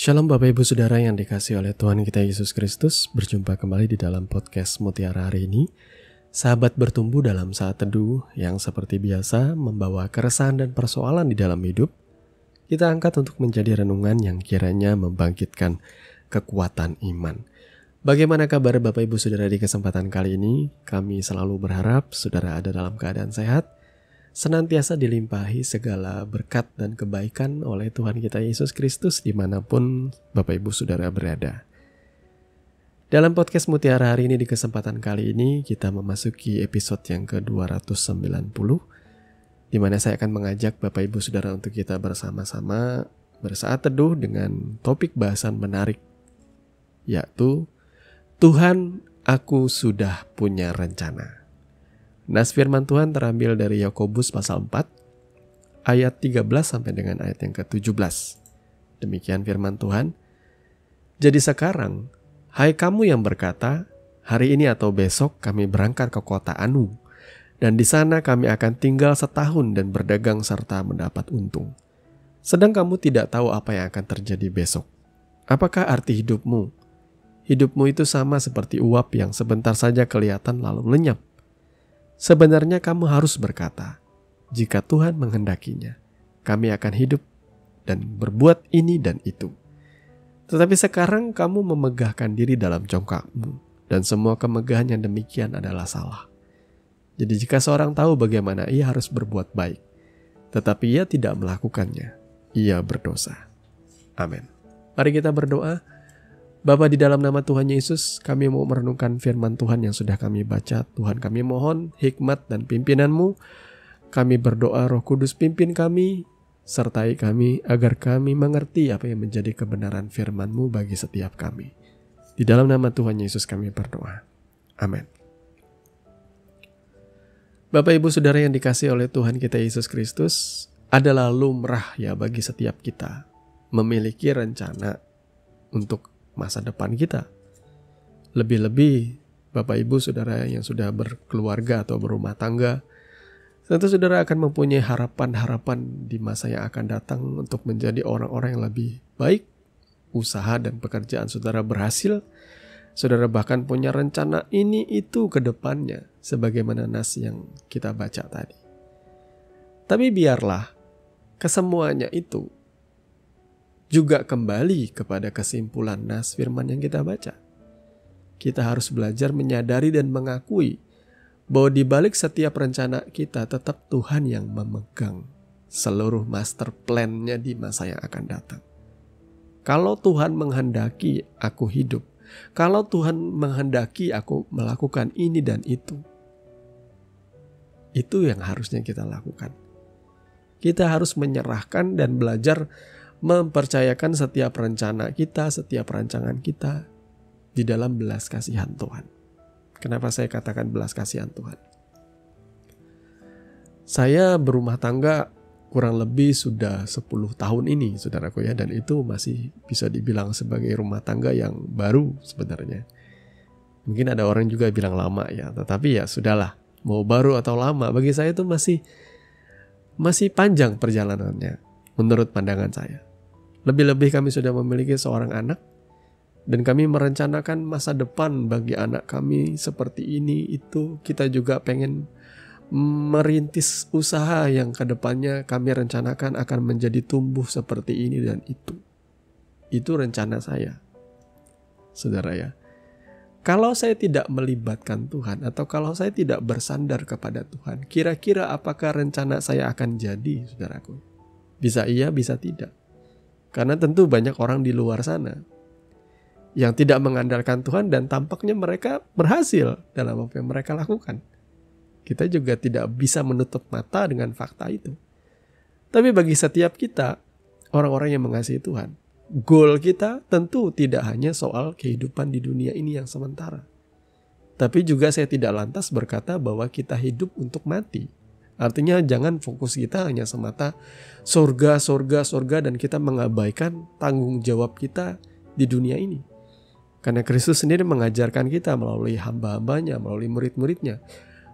Shalom Bapak Ibu Saudara yang dikasihi oleh Tuhan kita Yesus Kristus. Berjumpa kembali di dalam podcast Mutiara hari ini. Sahabat bertumbuh dalam saat teduh yang seperti biasa membawa keresahan dan persoalan di dalam hidup. Kita angkat untuk menjadi renungan yang kiranya membangkitkan kekuatan iman. Bagaimana kabar Bapak Ibu Saudara di kesempatan kali ini? Kami selalu berharap saudara ada dalam keadaan sehat, senantiasa dilimpahi segala berkat dan kebaikan oleh Tuhan kita Yesus Kristus dimanapun Bapak Ibu Saudara berada. Dalam podcast Mutiara hari ini di kesempatan kali ini kita memasuki episode yang ke-290, di mana saya akan mengajak Bapak Ibu Saudara untuk kita bersama-sama bersaat teduh dengan topik bahasan menarik, yaitu Tuhan, aku sudah punya rencana. Nas firman Tuhan terambil dari Yakobus pasal 4 ayat 13 sampai dengan ayat yang ke-17. Demikian firman Tuhan. Jadi sekarang, hai kamu yang berkata, hari ini atau besok kami berangkat ke kota Anu, dan di sana kami akan tinggal setahun dan berdagang serta mendapat untung. Sedang kamu tidak tahu apa yang akan terjadi besok. Apakah arti hidupmu? Hidupmu itu sama seperti uap yang sebentar saja kelihatan lalu lenyap. Sebenarnya kamu harus berkata, jika Tuhan menghendakinya, kami akan hidup dan berbuat ini dan itu. Tetapi sekarang kamu memegahkan diri dalam congkakmu, dan semua kemegahan yang demikian adalah salah. Jadi jika seorang tahu bagaimana ia harus berbuat baik, tetapi ia tidak melakukannya, ia berdosa. Amin. Mari kita berdoa. Bapa, di dalam nama Tuhan Yesus, kami mau merenungkan firman Tuhan yang sudah kami baca. Tuhan, kami mohon hikmat dan pimpinan-Mu. Kami berdoa Roh Kudus pimpin kami, sertai kami agar kami mengerti apa yang menjadi kebenaran firman-Mu bagi setiap kami. Di dalam nama Tuhan Yesus kami berdoa. Amin. Bapak Ibu Saudara yang dikasihi oleh Tuhan kita Yesus Kristus, adalah lumrah ya bagi setiap kita memiliki rencana untuk masa depan kita. Lebih-lebih Bapak Ibu Saudara yang sudah berkeluarga atau berumah tangga, tentu saudara akan mempunyai harapan-harapan di masa yang akan datang untuk menjadi orang-orang yang lebih baik. Usaha dan pekerjaan saudara berhasil, saudara bahkan punya rencana ini itu ke depannya, sebagaimana nas yang kita baca tadi. Tapi biarlah kesemuanya itu juga kembali kepada kesimpulan nas firman yang kita baca. Kita harus belajar menyadari dan mengakui bahwa di balik setiap rencana kita tetap Tuhan yang memegang seluruh master plan-nya di masa yang akan datang. Kalau Tuhan menghendaki aku hidup, kalau Tuhan menghendaki aku melakukan ini dan itu yang harusnya kita lakukan. Kita harus menyerahkan dan belajar mempercayakan setiap rencana kita, setiap rancangan kita di dalam belas kasihan Tuhan. Kenapa saya katakan belas kasihan Tuhan? Saya berumah tangga kurang lebih sudah 10 tahun ini, saudaraku ya, dan itu masih bisa dibilang sebagai rumah tangga yang baru sebenarnya. Mungkin ada orang juga bilang lama ya, tetapi ya sudahlah, mau baru atau lama, bagi saya itu masih panjang perjalanannya menurut pandangan saya. Lebih-lebih kami sudah memiliki seorang anak, dan kami merencanakan masa depan bagi anak kami seperti ini, itu. Kita juga pengen merintis usaha yang kedepannya kami rencanakan akan menjadi tumbuh seperti ini dan itu. Itu rencana saya, saudara ya. Kalau saya tidak melibatkan Tuhan, atau kalau saya tidak bersandar kepada Tuhan, kira-kira apakah rencana saya akan jadi, saudaraku? Bisa iya, bisa tidak. Karena tentu banyak orang di luar sana yang tidak mengandalkan Tuhan dan tampaknya mereka berhasil dalam apa yang mereka lakukan. Kita juga tidak bisa menutup mata dengan fakta itu. Tapi bagi setiap kita, orang-orang yang mengasihi Tuhan, goal kita tentu tidak hanya soal kehidupan di dunia ini yang sementara. Tapi juga saya tidak lantas berkata bahwa kita hidup untuk mati. Artinya jangan fokus kita hanya semata surga dan kita mengabaikan tanggung jawab kita di dunia ini. Karena Kristus sendiri mengajarkan kita melalui hamba-hambanya, melalui murid-muridnya,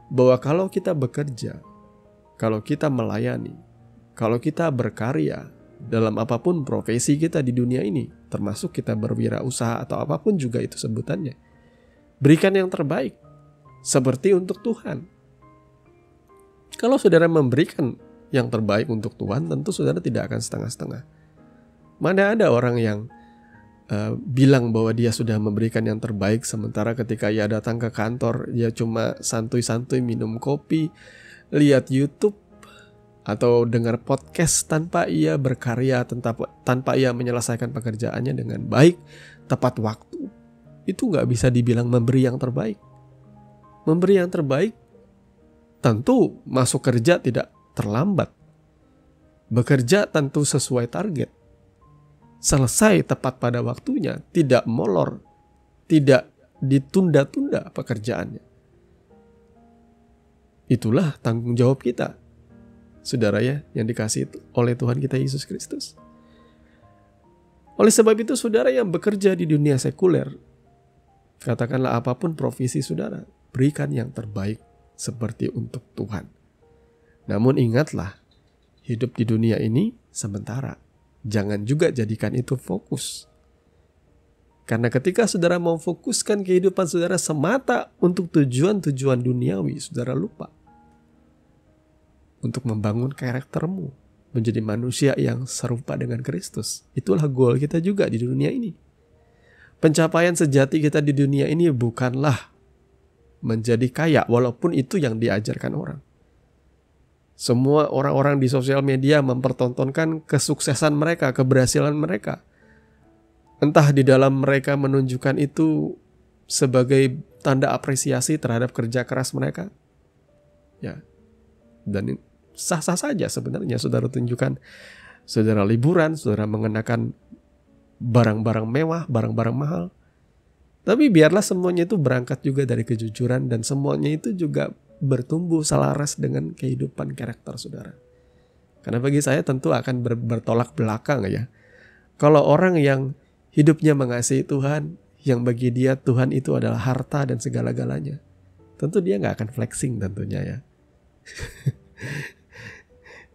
bahwa kalau kita bekerja, kalau kita melayani, kalau kita berkarya dalam apapun profesi kita di dunia ini, termasuk kita berwirausaha atau apapun juga itu sebutannya. Berikan yang terbaik, seperti untuk Tuhan. Kalau saudara memberikan yang terbaik untuk Tuhan, tentu saudara tidak akan setengah-setengah. Mana ada orang yang bilang bahwa dia sudah memberikan yang terbaik, sementara ketika ia datang ke kantor, ia cuma santuy-santuy minum kopi, lihat YouTube, atau dengar podcast tanpa ia berkarya, tanpa ia menyelesaikan pekerjaannya dengan baik, tepat waktu. Itu gak bisa dibilang memberi yang terbaik. Memberi yang terbaik, tentu masuk kerja tidak terlambat. Bekerja tentu sesuai target. Selesai tepat pada waktunya, tidak molor, tidak ditunda-tunda pekerjaannya. Itulah tanggung jawab kita, saudara ya, yang dikasihi oleh Tuhan kita Yesus Kristus. Oleh sebab itu, saudara yang bekerja di dunia sekuler, katakanlah apapun profesi saudara, berikan yang terbaik seperti untuk Tuhan. Namun ingatlah, hidup di dunia ini sementara. Jangan juga jadikan itu fokus. Karena ketika saudara mau fokuskan kehidupan saudara semata untuk tujuan-tujuan duniawi, saudara lupa untuk membangun karaktermu menjadi manusia yang serupa dengan Kristus. Itulah goal kita juga di dunia ini. Pencapaian sejati kita di dunia ini bukanlah menjadi kaya, walaupun itu yang diajarkan orang. Semua orang-orang di sosial media mempertontonkan kesuksesan mereka, keberhasilan mereka. Entah di dalam mereka menunjukkan itu sebagai tanda apresiasi terhadap kerja keras mereka. Ya. Dan sah-sah saja sebenarnya saudara tunjukkan, saudara liburan, saudara mengenakan barang-barang mewah, barang-barang mahal. Tapi biarlah semuanya itu berangkat juga dari kejujuran, dan semuanya itu juga bertumbuh selaras dengan kehidupan karakter saudara. Karena bagi saya tentu akan bertolak belakang ya. Kalau orang yang hidupnya mengasihi Tuhan, yang bagi dia Tuhan itu adalah harta dan segala-galanya, tentu dia gak akan flexing tentunya ya.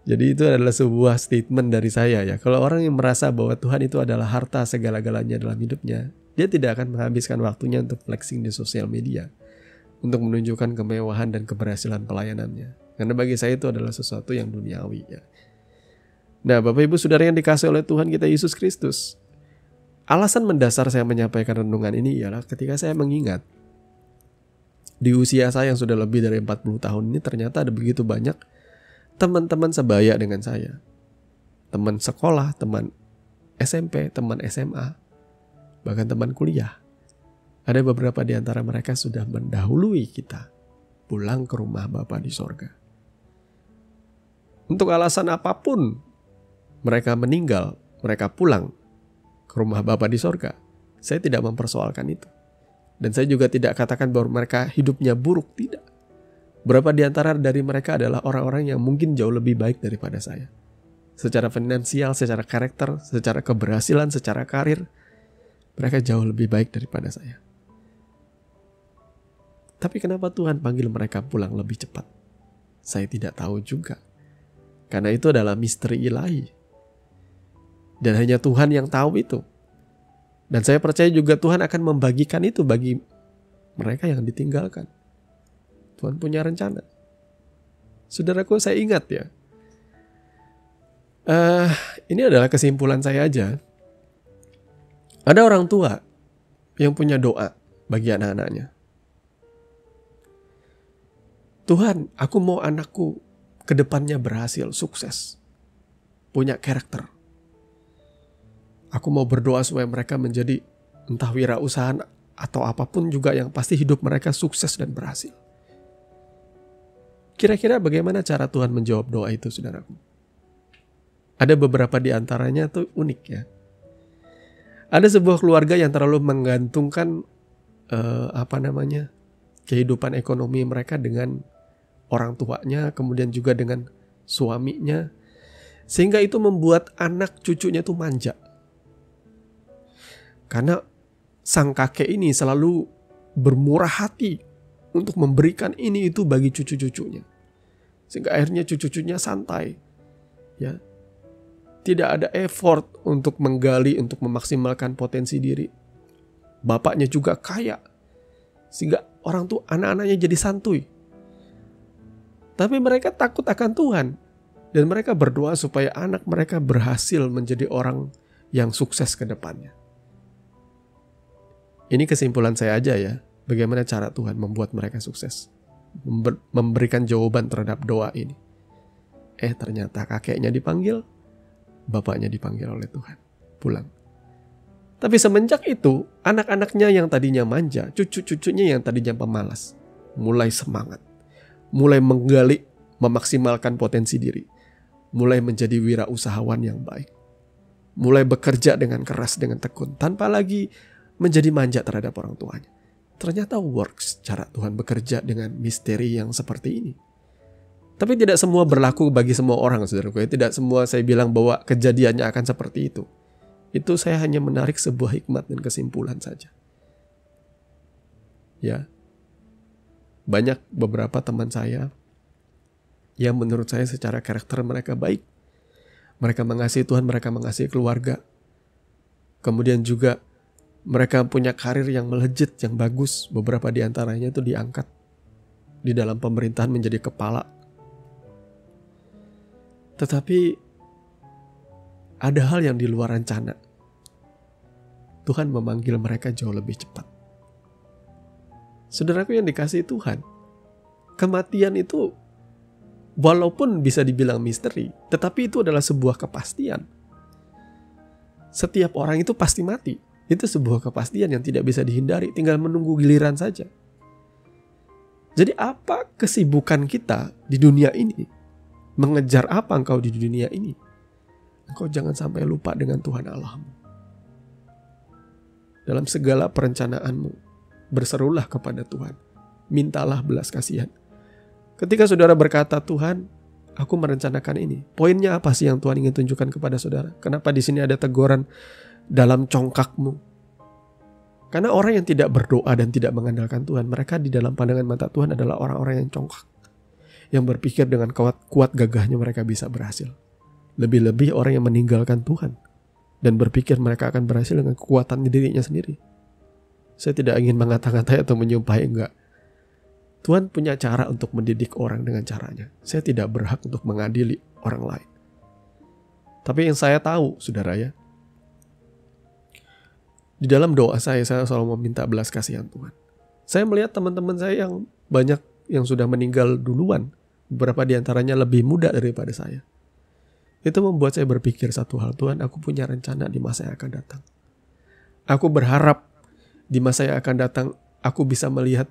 Jadi itu adalah sebuah statement dari saya ya. Kalau orang yang merasa bahwa Tuhan itu adalah harta segala-galanya dalam hidupnya, dia tidak akan menghabiskan waktunya untuk flexing di sosial media, untuk menunjukkan kemewahan dan keberhasilan pelayanannya. Karena bagi saya itu adalah sesuatu yang duniawi ya. Nah, Bapak Ibu Saudara yang dikasihi oleh Tuhan kita Yesus Kristus, alasan mendasar saya menyampaikan renungan ini ialah ketika saya mengingat di usia saya yang sudah lebih dari 40 tahun ini, ternyata ada begitu banyak teman-teman sebaya dengan saya. Teman sekolah, teman SMP, teman SMA, bahkan teman kuliah. Ada beberapa di antara mereka sudah mendahului kita pulang ke rumah Bapa di sorga. Untuk alasan apapun mereka meninggal, mereka pulang ke rumah Bapa di sorga. Saya tidak mempersoalkan itu. Dan saya juga tidak katakan bahwa mereka hidupnya buruk, tidak. Berapa di antara dari mereka adalah orang-orang yang mungkin jauh lebih baik daripada saya. Secara finansial, secara karakter, secara keberhasilan, secara karir, mereka jauh lebih baik daripada saya. Tapi kenapa Tuhan panggil mereka pulang lebih cepat? Saya tidak tahu juga. Karena itu adalah misteri ilahi. Dan hanya Tuhan yang tahu itu. Dan saya percaya juga Tuhan akan membagikan itu bagi mereka yang ditinggalkan. Tuhan punya rencana. Saudaraku, saya ingat ya. Ini adalah kesimpulan saya aja. Ada orang tua yang punya doa bagi anak-anaknya. Tuhan, aku mau anakku ke depannya berhasil, sukses, punya karakter. Aku mau berdoa supaya mereka menjadi entah wirausahaan atau apapun juga, yang pasti hidup mereka sukses dan berhasil. Kira-kira bagaimana cara Tuhan menjawab doa itu, saudaraku? Ada beberapa di antaranya tuh unik ya. Ada sebuah keluarga yang terlalu menggantungkan kehidupan ekonomi mereka dengan orang tuanya, kemudian juga dengan suaminya, sehingga itu membuat anak cucunya itu manja. Karena sang kakek ini selalu bermurah hati untuk memberikan ini itu bagi cucu-cucunya, sehingga akhirnya cucu-cucunya santai, ya. Tidak ada effort untuk menggali, untuk memaksimalkan potensi diri. Bapaknya juga kaya, sehingga orang tuh anak-anaknya jadi santuy. Tapi mereka takut akan Tuhan. Dan mereka berdoa supaya anak mereka berhasil menjadi orang yang sukses ke depannya. Ini kesimpulan saya aja ya. Bagaimana cara Tuhan membuat mereka sukses. Memberikan jawaban terhadap doa ini. Ternyata kakeknya dipanggil, bapaknya dipanggil oleh Tuhan. Pulang. Tapi semenjak itu, anak-anaknya yang tadinya manja, cucu-cucunya yang tadinya pemalas, mulai semangat. Mulai menggali, memaksimalkan potensi diri. Mulai menjadi wirausahawan yang baik. Mulai bekerja dengan keras, dengan tekun, tanpa lagi menjadi manja terhadap orang tuanya. Ternyata works cara Tuhan bekerja dengan misteri yang seperti ini. Tapi tidak semua berlaku bagi semua orang, saudaraku. Tidak semua saya bilang bahwa kejadiannya akan seperti itu. Itu saya hanya menarik sebuah hikmat dan kesimpulan saja. Ya. Banyak beberapa teman saya yang menurut saya secara karakter mereka baik. Mereka mengasihi Tuhan, mereka mengasihi keluarga. Kemudian juga mereka punya karir yang melejit, yang bagus. Beberapa di antaranya itu diangkat di dalam pemerintahan menjadi kepala. Tetapi ada hal yang di luar rencana. Tuhan memanggil mereka jauh lebih cepat. Saudaraku yang dikasihi Tuhan, kematian itu walaupun bisa dibilang misteri, tetapi itu adalah sebuah kepastian. Setiap orang itu pasti mati. Itu sebuah kepastian yang tidak bisa dihindari, tinggal menunggu giliran saja. Jadi apa kesibukan kita di dunia ini? Mengejar apa engkau di dunia ini? Engkau jangan sampai lupa dengan Tuhan Allahmu. Dalam segala perencanaanmu, berserulah kepada Tuhan. Mintalah belas kasihan. Ketika saudara berkata, Tuhan, aku merencanakan ini. Poinnya apa sih yang Tuhan ingin tunjukkan kepada saudara? Kenapa di sini ada teguran dalam congkakmu? Karena orang yang tidak berdoa dan tidak mengandalkan Tuhan, mereka di dalam pandangan mata Tuhan adalah orang-orang yang congkak. Yang berpikir dengan kuat gagahnya mereka bisa berhasil. Lebih-lebih orang yang meninggalkan Tuhan dan berpikir mereka akan berhasil dengan kekuatan dirinya sendiri. Saya tidak ingin mengata-ngatai atau menyumpahi, enggak. Tuhan punya cara untuk mendidik orang dengan caranya. Saya tidak berhak untuk mengadili orang lain. Tapi yang saya tahu, saudara ya, di dalam doa saya selalu meminta belas kasihan Tuhan. Saya melihat teman-teman saya yang banyak yang sudah meninggal duluan. Beberapa di antaranya lebih muda daripada saya. Itu membuat saya berpikir satu hal, Tuhan, aku punya rencana di masa yang akan datang. Aku berharap di masa yang akan datang, aku bisa melihat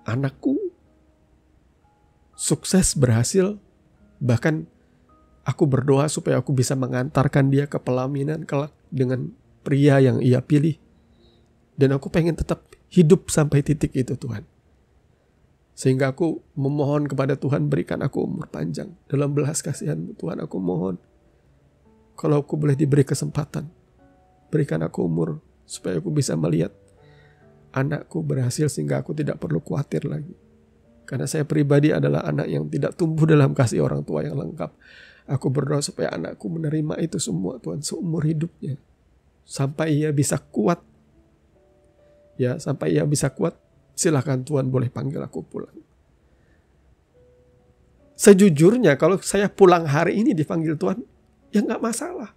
anakku sukses, berhasil. Bahkan aku berdoa supaya aku bisa mengantarkan dia ke pelaminan kelak dengan pria yang ia pilih. Dan aku pengen tetap hidup sampai titik itu, Tuhan. Sehingga aku memohon kepada Tuhan, berikan aku umur panjang. Dalam belas kasihan-Mu, Tuhan, aku mohon. Kalau aku boleh diberi kesempatan, berikan aku umur supaya aku bisa melihat anakku berhasil sehingga aku tidak perlu khawatir lagi. Karena saya pribadi adalah anak yang tidak tumbuh dalam kasih orang tua yang lengkap. Aku berdoa supaya anakku menerima itu semua, Tuhan, seumur hidupnya. Sampai ia bisa kuat. Ya, sampai ia bisa kuat, silakan Tuhan boleh panggil aku pulang. Sejujurnya kalau saya pulang hari ini dipanggil Tuhan, ya gak masalah.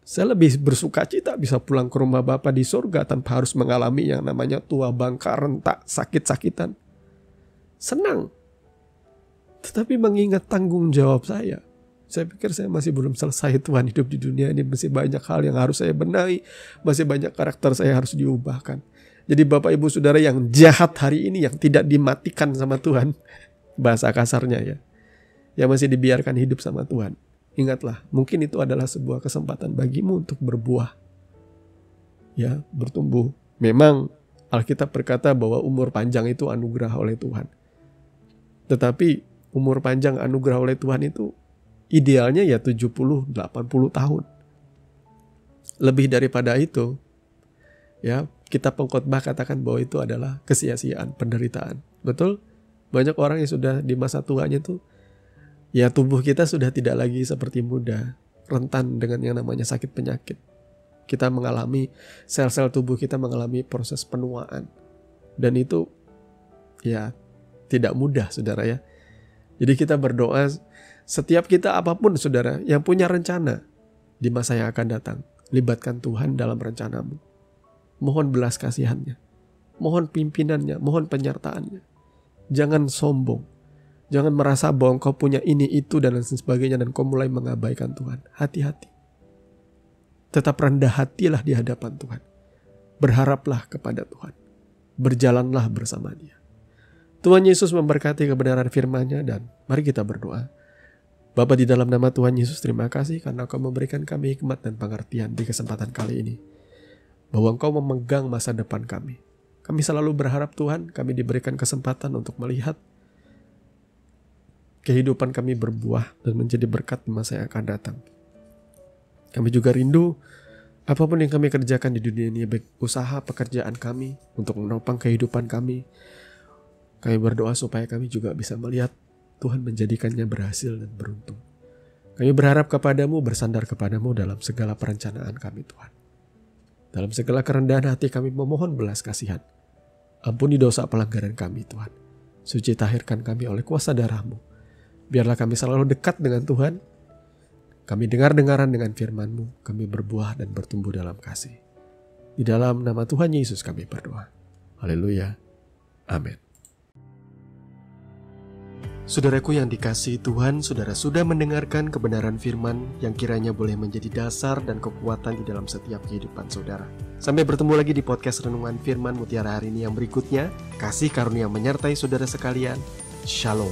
Saya lebih bersuka cita bisa pulang ke rumah Bapa di surga tanpa harus mengalami yang namanya tua bangka, rentak, sakit-sakitan. Senang. Tetapi mengingat tanggung jawab saya pikir saya masih belum selesai Tuhan hidup di dunia ini. Masih banyak hal yang harus saya benahi. Masih banyak karakter saya harus diubahkan. Jadi Bapak Ibu Saudara yang jahat hari ini, yang tidak dimatikan sama Tuhan, bahasa kasarnya ya, yang masih dibiarkan hidup sama Tuhan, ingatlah, mungkin itu adalah sebuah kesempatan bagimu untuk berbuah. Ya, bertumbuh. Memang Alkitab berkata bahwa umur panjang itu anugerah oleh Tuhan. Tetapi umur panjang anugerah oleh Tuhan itu idealnya ya 70-80 tahun. Lebih daripada itu, ya, kitab pengkhotbah katakan bahwa itu adalah kesia-siaan, penderitaan. Betul? Banyak orang yang sudah di masa tuanya tuh, ya tubuh kita sudah tidak lagi seperti muda. rentan dengan yang namanya sakit penyakit. Kita mengalami, sel-sel tubuh kita mengalami proses penuaan. Dan itu ya tidak mudah, saudara ya. Jadi kita berdoa, setiap kita apapun saudara yang punya rencana di masa yang akan datang, libatkan Tuhan dalam rencanamu. Mohon belas kasihannya, mohon pimpinannya, mohon penyertaannya. Jangan sombong, jangan merasa bahwa kau punya ini, itu, dan lain sebagainya, dan kau mulai mengabaikan Tuhan. Hati-hati. Tetap rendah hatilah di hadapan Tuhan. Berharaplah kepada Tuhan. Berjalanlah bersama Dia. Tuhan Yesus memberkati kebenaran firman-Nya, dan mari kita berdoa. Bapa, di dalam nama Tuhan Yesus, terima kasih karena Engkau memberikan kami hikmat dan pengertian di kesempatan kali ini. Bahwa Engkau memegang masa depan kami. Kami selalu berharap Tuhan, kami diberikan kesempatan untuk melihat kehidupan kami berbuah dan menjadi berkat di masa yang akan datang. Kami juga rindu apapun yang kami kerjakan di dunia ini, baik usaha pekerjaan kami untuk menopang kehidupan kami. Kami berdoa supaya kami juga bisa melihat Tuhan menjadikannya berhasil dan beruntung. Kami berharap kepadamu, bersandar kepadamu dalam segala perencanaan kami Tuhan. Dalam segala kerendahan hati kami memohon belas kasihan. Ampuni dosa pelanggaran kami Tuhan. Suci tahirkan kami oleh kuasa darah-Mu. Biarlah kami selalu dekat dengan Tuhan. Kami dengar-dengaran dengan firman-Mu. Kami berbuah dan bertumbuh dalam kasih. Di dalam nama Tuhan Yesus kami berdoa. Haleluya. Amin. Saudaraku yang dikasihi Tuhan, saudara sudah mendengarkan kebenaran firman yang kiranya boleh menjadi dasar dan kekuatan di dalam setiap kehidupan saudara. Sampai bertemu lagi di podcast Renungan Firman Mutiara hari ini yang berikutnya. Kasih karunia menyertai saudara sekalian. Shalom.